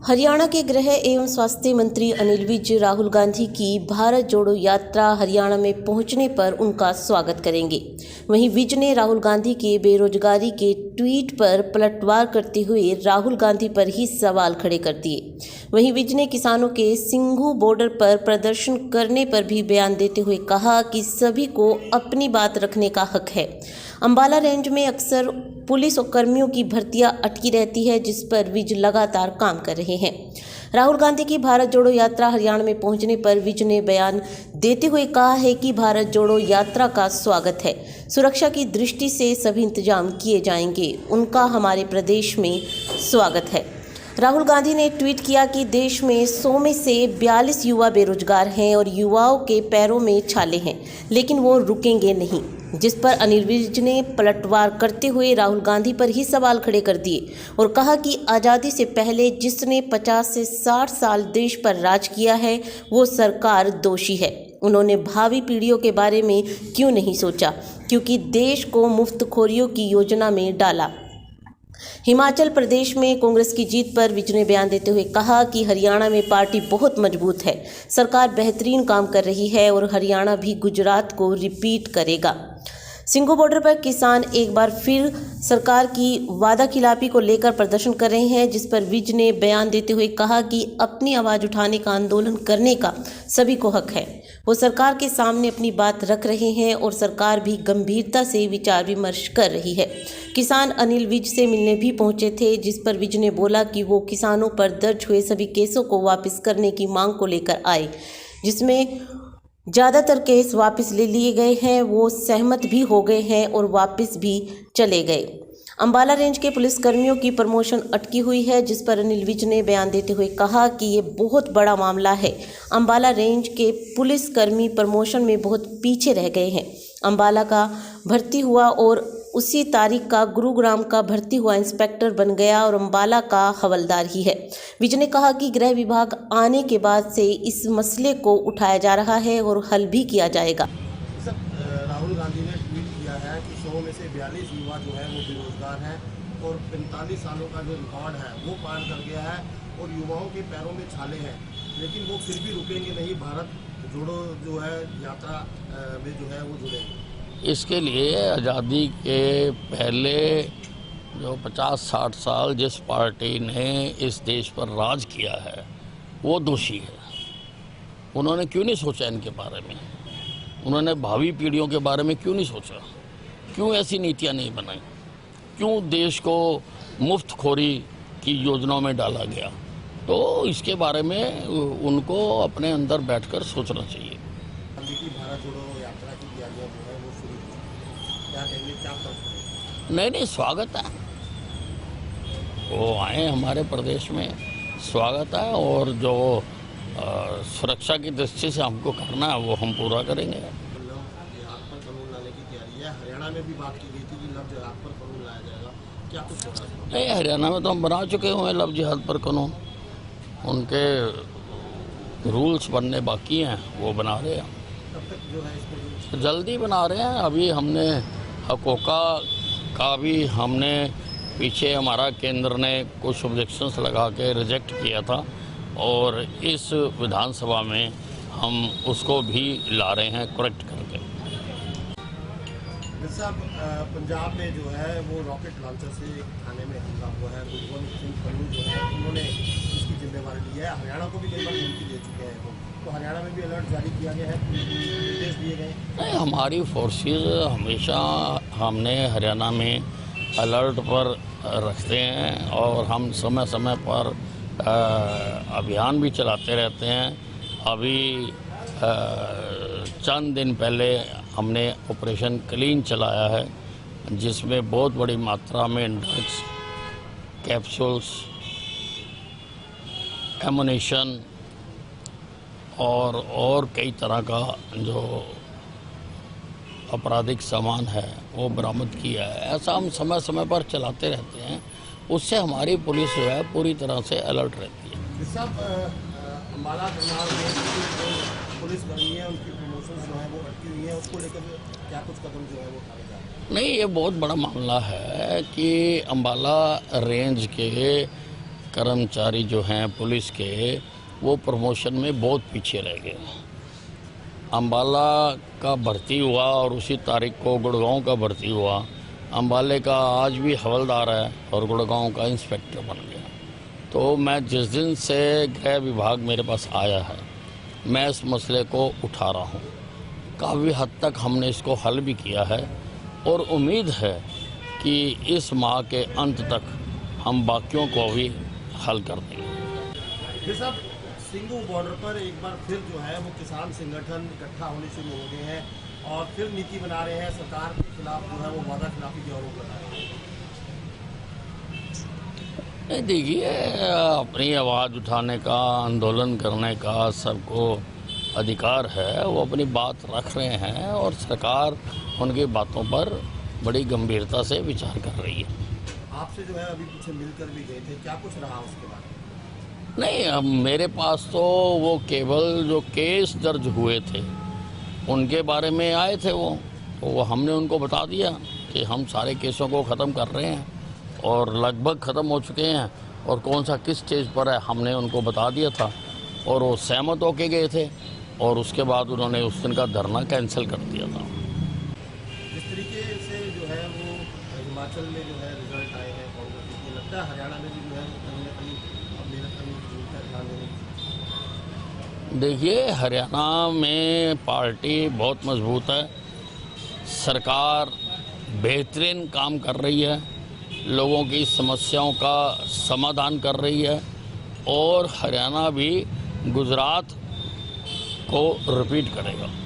हरियाणा के गृह एवं स्वास्थ्य मंत्री अनिल विज राहुल गांधी की भारत जोड़ो यात्रा हरियाणा में पहुंचने पर उनका स्वागत करेंगे। वहीं विज ने राहुल गांधी के बेरोजगारी के ट्वीट पर पलटवार करते हुए राहुल गांधी पर ही सवाल खड़े कर दिए। वहीं विज ने किसानों के सिंघू बॉर्डर पर प्रदर्शन करने पर भी बयान देते हुए कहा कि सभी को अपनी बात रखने का हक है। अंबाला रेंज में अक्सर पुलिस और कर्मियों की भर्तियां अटकी रहती है, जिस पर विज लगातार काम कर रहे हैं। राहुल गांधी की भारत जोड़ो यात्रा हरियाणा में पहुंचने पर विज ने बयान देते हुए कहा है कि भारत जोड़ो यात्रा का स्वागत है। सुरक्षा की दृष्टि से सभी इंतजाम किए जाएंगे। उनका हमारे प्रदेश में स्वागत है। राहुल गांधी ने ट्वीट किया कि देश में 100 में से 42 युवा बेरोजगार हैं और युवाओं के पैरों में छाले हैं, लेकिन वो रुकेंगे नहीं। जिस पर अनिल विज ने पलटवार करते हुए राहुल गांधी पर ही सवाल खड़े कर दिए और कहा कि आज़ादी से पहले जिसने 50 से 60 साल देश पर राज किया है वो सरकार दोषी है। उन्होंने भावी पीढ़ियों के बारे में क्यों नहीं सोचा, क्योंकि देश को मुफ्तखोरियों की योजना में डाला। हिमाचल प्रदेश में कांग्रेस की जीत पर विज ने बयान देते हुए कहा कि हरियाणा में पार्टी बहुत मजबूत है, सरकार बेहतरीन काम कर रही है और हरियाणा भी गुजरात को रिपीट करेगा। सिंघू बॉर्डर पर किसान एक बार फिर सरकार की वादाखिलाफी को लेकर प्रदर्शन कर रहे हैं, जिस पर विज ने बयान देते हुए कहा कि अपनी आवाज़ उठाने का, आंदोलन करने का सभी को हक है। वो सरकार के सामने अपनी बात रख रहे हैं और सरकार भी गंभीरता से विचार विमर्श कर रही है। किसान अनिल विज से मिलने भी पहुंचे थे, जिस पर विज ने बोला कि वो किसानों पर दर्ज हुए सभी केसों को वापस करने की मांग को लेकर आए, जिसमें ज़्यादातर केस वापस ले लिए गए हैं। वो सहमत भी हो गए हैं और वापस भी चले गए। अंबाला रेंज के पुलिसकर्मियों की प्रमोशन अटकी हुई है, जिस पर अनिल विज ने बयान देते हुए कहा कि ये बहुत बड़ा मामला है। अंबाला रेंज के पुलिसकर्मी प्रमोशन में बहुत पीछे रह गए हैं। अंबाला का भर्ती हुआ और उसी तारीख का गुरुग्राम का भर्ती हुआ इंस्पेक्टर बन गया और अंबाला का हवलदार ही है। विज ने कहा कि गृह विभाग आने के बाद से इस मसले को उठाया जा रहा है और हल भी किया जाएगा। राहुल गांधी ने ट्वीट किया है कि 100 में से 42 युवा जो है वो बेरोजगार हैं और 45 सालों का जो रिकॉर्ड है वो पार कर गया है और युवाओं के पैरों में छाले हैं, लेकिन वो फिर भी रुकेंगे नहीं। भारत जोड़ो जो है यात्रा में जो है वो जुड़ेंगे। इसके लिए आज़ादी के पहले जो 50-60 साल जिस पार्टी ने इस देश पर राज किया है वो दोषी है। उन्होंने क्यों नहीं सोचा इनके बारे में? उन्होंने भावी पीढ़ियों के बारे में क्यों नहीं सोचा? क्यों ऐसी नीतियां नहीं बनाई? क्यों देश को मुफ्तखोरी की योजनाओं में डाला गया? तो इसके बारे में उनको अपने अंदर बैठकर सोचना चाहिए। भारत जोड़ो यात्रा की तैयारियां जो है वो शुरू हुई, क्या कहेंगे, क्या कर? नहीं, स्वागत है। वो आए हमारे प्रदेश में, स्वागत है। और जो सुरक्षा की दृष्टि से हमको करना है वो हम पूरा करेंगे। लव जिहाद पर कानून लाने की तैयारी है। हरियाणा में भी बात की गई थी कि लव जिहाद पर कानून लाया जाएगा, क्या कुछ होगा? नहीं, हरियाणा में तो हम बना चुके हुए हैं लव जिहाद पर कानून। उनके रूल्स बनने बाकी हैं, वो बना रहे हैं। कब तक जो है इसको जल्दी बना रहे हैं। अभी हमने हकोका का भी हमने पीछे हमारा केंद्र ने कुछ ऑब्जेक्शंस लगा के रिजेक्ट किया था और इस विधानसभा में हम उसको भी ला रहे हैं करेक्ट करके। साहब, पंजाब में जो है वो रॉकेट लॉन्चर से एक थाने में हमला हुआ है। गुरवंत सिंह पन्नू जो है उन्होंने इसकी जिम्मेवारी ली है। हरियाणा को भी कई बार धमकी दे चुके हैं, तो हरियाणा में भी अलर्ट जारी किया गया है, निर्देश दिए गए? नहीं, हमारी फोर्सेस हमेशा हमने हरियाणा में अलर्ट पर रखते हैं और हम समय समय पर अभियान भी चलाते रहते हैं। अभी चंद दिन पहले हमने ऑपरेशन क्लीन चलाया है, जिसमें बहुत बड़ी मात्रा में ड्रग्स, कैप्सूल्स, एमुनेशन और कई तरह का जो आपराधिक सामान है वो बरामद किया है। ऐसा हम समय समय पर चलाते रहते हैं। उससे हमारी पुलिस जो है पूरी तरह से अलर्ट रहती है। अंबाला में पुलिस कर्मी है, उनकी प्रमोशन जो है वो अटकी हुई है, उसको लेकर क्या कुछ कदम जो है वो उठाए जा रहे हैं? नहीं, ये बहुत बड़ा मामला है कि अंबाला रेंज के कर्मचारी जो हैं पुलिस के, वो प्रमोशन में बहुत पीछे रह गए। अम्बाला का भर्ती हुआ और उसी तारीख को गुड़गांव का भर्ती हुआ। अम्बाले का आज भी हवलदार है और गुड़गांव का इंस्पेक्टर बन गया। तो मैं जिस दिन से गृह विभाग मेरे पास आया है, मैं इस मसले को उठा रहा हूँ। काफ़ी हद तक हमने इसको हल भी किया है और उम्मीद है कि इस माह के अंत तक हम बाकियों को भी हल कर देंगे। ये सब सिंगू बॉर्डर पर एक बार फिर जो है वो किसान संगठन इकट्ठा होने शुरू हो गए हैं और फिर नीति बना रहे हैं। सरकार के खिलाफ जो है वो वादा खिलाफी के आरोप लगा रहे हैं। नहीं, देखिए, अपनी आवाज़ उठाने का, आंदोलन करने का सबको अधिकार है। वो अपनी बात रख रहे हैं और सरकार उनकी बातों पर बड़ी गंभीरता से विचार कर रही है। आपसे जो है अभी पीछे मिलकर भी गए थे, क्या कुछ रहा उसके बाद? नहीं, अब मेरे पास तो वो केवल जो केस दर्ज हुए थे उनके बारे में आए थे वो, तो वो हमने उनको बता दिया कि हम सारे केसों को ख़त्म कर रहे हैं और लगभग ख़त्म हो चुके हैं और कौन सा किस स्टेज पर है हमने उनको बता दिया था और वो सहमत होके गए थे और उसके बाद उन्होंने उस दिन का धरना कैंसिल कर दिया था। जिस तरीके से जो है वो हिमाचल में जो है रिजल्ट आए हैं कांग्रेस के, लगता है हरियाणा में भी जो है कहीं ना कहीं अब मेहनत करने की जरूरत है, ध्यान देने की। देखिए, हरियाणा में पार्टी बहुत मजबूत है, सरकार बेहतरीन काम कर रही है, लोगों की समस्याओं का समाधान कर रही है और हरियाणा भी गुजरात को रिपीट करेगा।